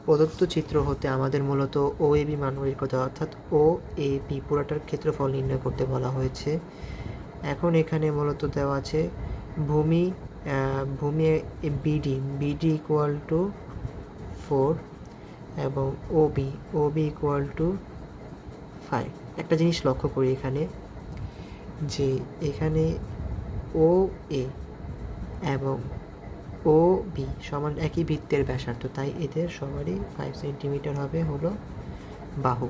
প্রদত্ত চিত্র হতে আমাদের মূলত ও এ বি মান বের করতে হবে, অর্থাৎ ও এ বি পুরোটার ক্ষেত্রফল নির্ণয় করতে বলা হয়েছে। এখন এখানে মূলত দেওয়া আছে ভূমি বিডি ইকুয়াল টু 4 এবং ও বি ইকুয়াল টু 5। একটা জিনিস লক্ষ্য করি এখানে, যে এখানে ও এ এবং ও বি সমান একই বৃত্তের ব্যাসার্ধ, তাই এদের সবারই 5 সেন্টিমিটার হবে হলো বাহু।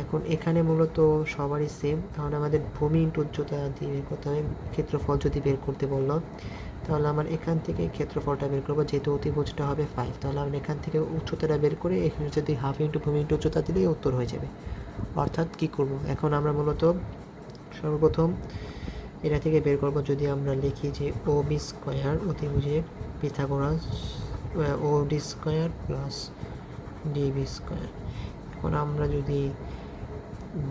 এখন এখানে মূলত সবারই সেম, কারণ আমাদের ভূমি ইন্টু উচ্চতা দিয়ে বের করতে হবে। ক্ষেত্রফল যদি বের করতে বললো তাহলে আমার এখান থেকে ক্ষেত্রফলটা বের করবো, যেহেতু অতিভুজটা হবে 5, তাহলে আমরা এখান থেকে উচ্চতাটা বের করে এখানে যদি হাফ ইন্টু ভূমি ইন্টু উচ্চতা দিলেই উত্তর হয়ে যাবে। অর্থাৎ কি করব, এখন আমরা মূলত সর্বপ্রথম এটা থেকে বের করব, যদি আমরা লিখি যে ও বি স্কোয়ার অতিভুজের Pythagoras O D square plus DB square. এখন আমরা যদি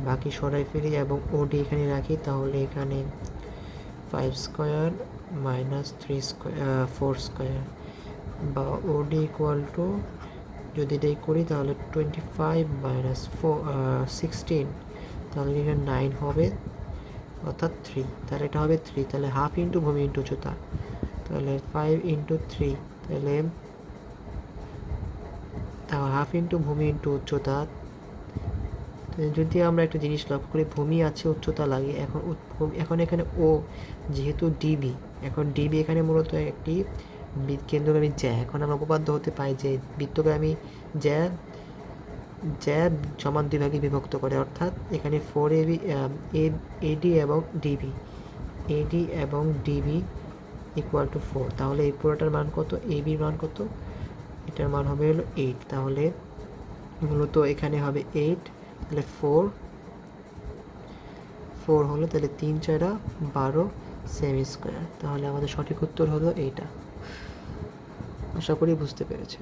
বাকি সরাই ফেলি এবং ওডি এখানে রাখি, তাহলে এখানে 5 স্কোয়ার মাইনাস 4 স্কোয়ার বা ওডি ইকুয়াল টু, যদি এটাই করি তাহলে 25 মাইনাস 16, তাহলে এখানে 9 হবে, অর্থাৎ 3, তাহলে এটা হবে 3, তাহলে হাফ ইন্টু ভূমি ইন্টু উচ্চতা, তাহলে 5 ইন্টু 3, তাহলে হাফ ইন্টু ভূমি ইন্টু উচ্চতা। যদি আমরা একটা জিনিস লক্ষ্য করি, ভূমি আছে উচ্চতা লাগে, এখন এখানে ও যেহেতু ডিবি, এখন ডিবি এখানে মূলত একটি কেন্দ্রগামী জ্যা। এখন আমরা উপপাদ্য হতে পাই যে বৃত্তগামী জ্যা সমান দুই ভাগে বিভক্ত করে, অর্থাৎ এখানে 4 এডি এবং ডিবি ইকুয়াল টু 4, তাহলে এই পুরোটার মান কত, এবির মান কত, এটার মান হবে হলো 8, তাহলে মূলত এখানে হবে 8, তাহলে 4 হলো, তাহলে 3 4 12 সেমি স্কোয়ার, তাহলে আমাদের সঠিক উত্তর হলো এইটা। আশা করি বুঝতে পেরেছি।